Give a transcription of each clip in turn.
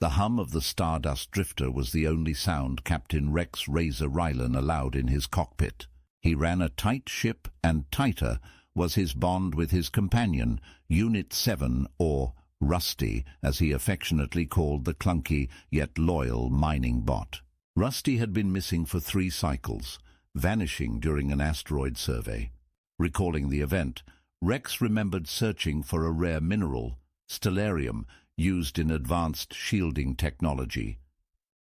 The hum of the Stardust Drifter was the only sound Captain Rex Razor Rylan allowed in his cockpit. He ran a tight ship, and tighter was his bond with his companion, Unit 7, or Rusty, as he affectionately called the clunky yet loyal mining bot. Rusty had been missing for 3 cycles, vanishing during an asteroid survey. Recalling the event, Rex remembered searching for a rare mineral, stellarium, used in advanced shielding technology.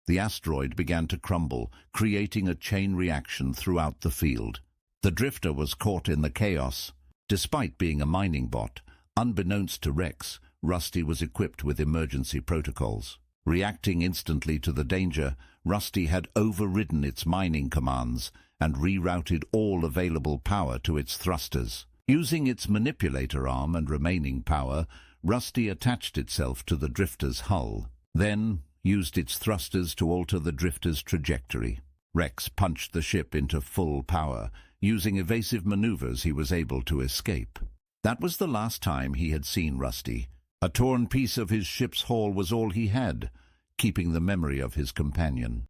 The asteroid began to crumble, creating a chain reaction throughout the field. The drifter was caught in the chaos. Despite being a mining bot, unbeknownst to Rex, Rusty was equipped with emergency protocols. Reacting instantly to the danger, Rusty had overridden its mining commands and rerouted all available power to its thrusters. Using its manipulator arm and remaining power, Rusty attached itself to the drifter's hull, then used its thrusters to alter the drifter's trajectory. Rex punched the ship into full power. Using evasive maneuvers, he was able to escape. That was the last time he had seen Rusty. A torn piece of his ship's hull was all he had, keeping the memory of his companion.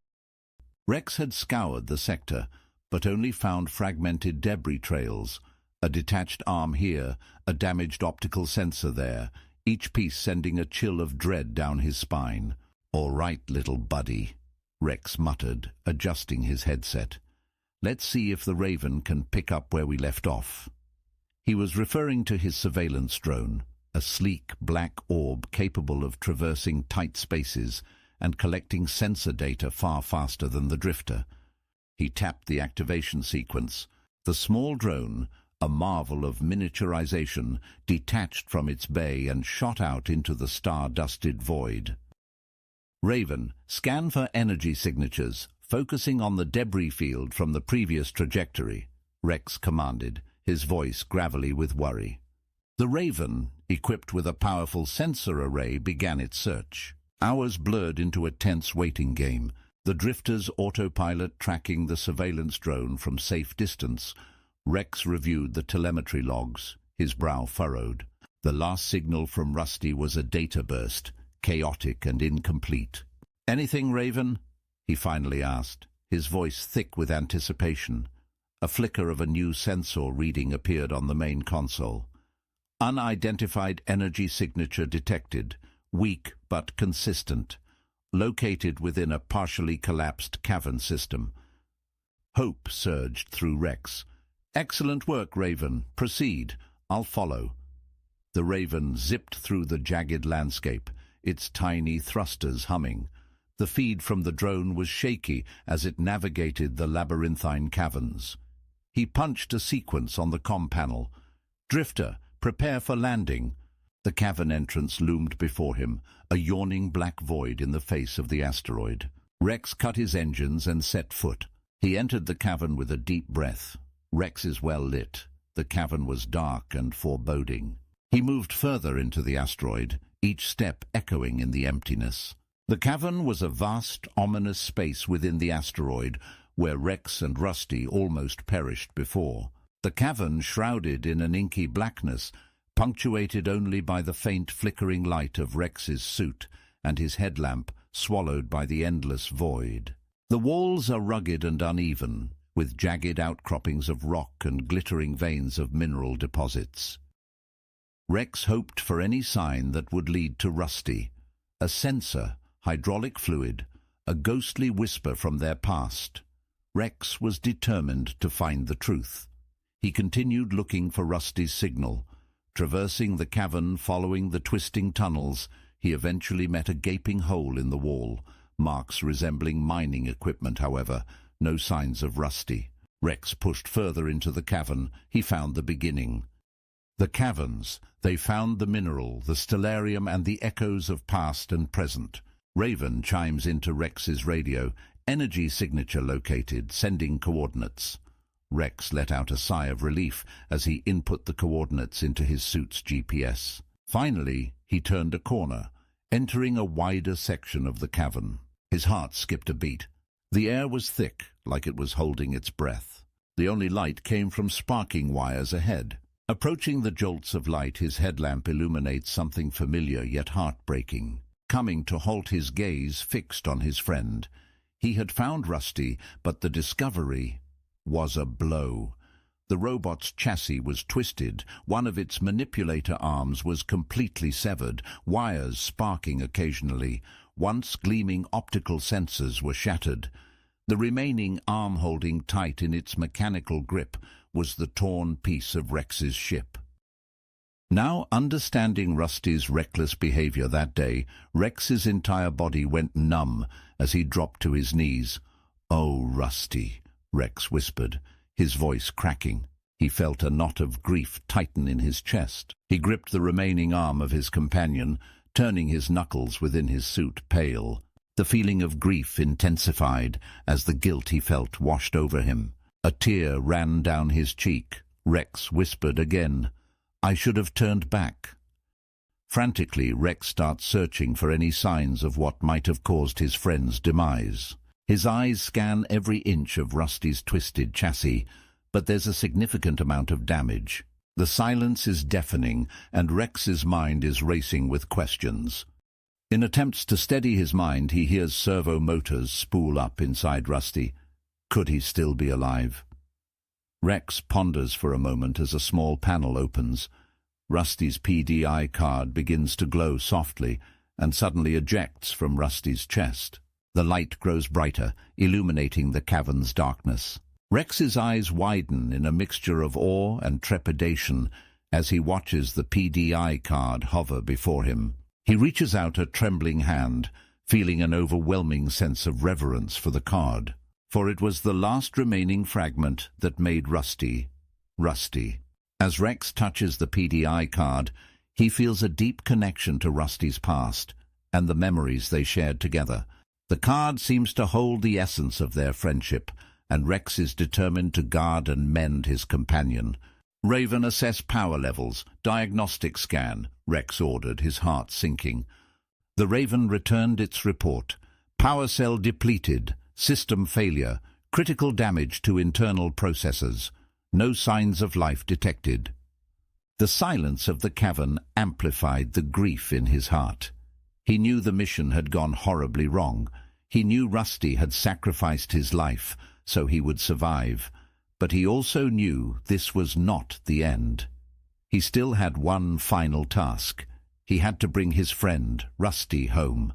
Rex had scoured the sector, but only found fragmented debris trails, a detached arm here, a damaged optical sensor there, each piece sending a chill of dread down his spine. "All right, little buddy," Rex muttered, adjusting his headset. "Let's see if the Raven can pick up where we left off." He was referring to his surveillance drone, a sleek black orb capable of traversing tight spaces and collecting sensor data far faster than the drifter. He tapped the activation sequence. The small drone, a marvel of miniaturization, detached from its bay and shot out into the star-dusted void. "Raven, scan for energy signatures, focusing on the debris field from the previous trajectory," Rex commanded, his voice gravelly with worry. The Raven, equipped with a powerful sensor array, began its search. Hours blurred into a tense waiting game, the drifter's autopilot tracking the surveillance drone from safe distance. Rex reviewed the telemetry logs, his brow furrowed. The last signal from Rusty was a data burst, chaotic and incomplete. "Anything, Raven?" he finally asked, his voice thick with anticipation. A flicker of a new sensor reading appeared on the main console. "Unidentified energy signature detected, weak but consistent, located within a partially collapsed cavern system." Hope surged through Rex. "Excellent work, Raven. Proceed. I'll follow." The Raven zipped through the jagged landscape, its tiny thrusters humming. The feed from the drone was shaky as it navigated the labyrinthine caverns. He punched a sequence on the comm panel. "Drifter, prepare for landing." The cavern entrance loomed before him, a yawning black void in the face of the asteroid. Rex cut his engines and set foot. He entered the cavern with a deep breath. Rex is well lit. The cavern was dark and foreboding. He moved further into the asteroid, each step echoing in the emptiness. The cavern was a vast, ominous space within the asteroid, where Rex and Rusty almost perished before. The cavern shrouded in an inky blackness, punctuated only by the faint flickering light of Rex's suit and his headlamp, swallowed by the endless void. The walls are rugged and uneven, with jagged outcroppings of rock and glittering veins of mineral deposits. Rex hoped for any sign that would lead to Rusty. A sensor, hydraulic fluid, a ghostly whisper from their past. Rex was determined to find the truth. He continued looking for Rusty's signal. Traversing the cavern, following the twisting tunnels, he eventually met a gaping hole in the wall, marks resembling mining equipment, however, no signs of Rusty. Rex pushed further into the cavern. He found the beginning. The caverns. They found the mineral, the stellarium, and the echoes of past and present. Raven chimes into Rex's radio. "Energy signature located, sending coordinates." Rex let out a sigh of relief as he input the coordinates into his suit's GPS. Finally, he turned a corner, entering a wider section of the cavern. His heart skipped a beat. The air was thick, like it was holding its breath. The only light came from sparking wires ahead. Approaching the jolts of light, his headlamp illuminates something familiar yet heartbreaking. coming to halt, his gaze fixed on his friend. He had found Rusty, but the discovery was a blow. The robot's chassis was twisted. One of its manipulator arms was completely severed, wires sparking occasionally. Once gleaming optical sensors were shattered. The remaining arm holding tight in its mechanical grip was the torn piece of Rex's ship. Now, understanding Rusty's reckless behavior that day, Rex's entire body went numb as he dropped to his knees. "Oh, Rusty," Rex whispered, his voice cracking. He felt a knot of grief tighten in his chest. He gripped the remaining arm of his companion, turning his knuckles within his suit pale. The feeling of grief intensified as the guilt he felt washed over him. A tear ran down his cheek. Rex whispered again, "I should have turned back." Frantically, Rex starts searching for any signs of what might have caused his friend's demise. His eyes scan every inch of Rusty's twisted chassis, but there's a significant amount of damage. The silence is deafening, and Rex's mind is racing with questions. In attempts to steady his mind, he hears servo motors spool up inside Rusty. Could he still be alive? Rex ponders for a moment as a small panel opens. Rusty's PDI card begins to glow softly and suddenly ejects from Rusty's chest. The light grows brighter, illuminating the cavern's darkness. Rex's eyes widen in a mixture of awe and trepidation as he watches the PDI card hover before him. He reaches out a trembling hand, feeling an overwhelming sense of reverence for the card. For it was the last remaining fragment that made Rusty, Rusty. As Rex touches the PDI card, he feels a deep connection to Rusty's past and the memories they shared together. The card seems to hold the essence of their friendship, and Rex is determined to guard and mend his companion. "Raven, assess power levels. Diagnostic scan," Rex ordered, his heart sinking. The Raven returned its report. "Power cell depleted. System failure. Critical damage to internal processors. No signs of life detected." The silence of the cavern amplified the grief in his heart. He knew the mission had gone horribly wrong. He knew Rusty had sacrificed his life so he would survive. But he also knew this was not the end. He still had one final task. He had to bring his friend, Rusty, home.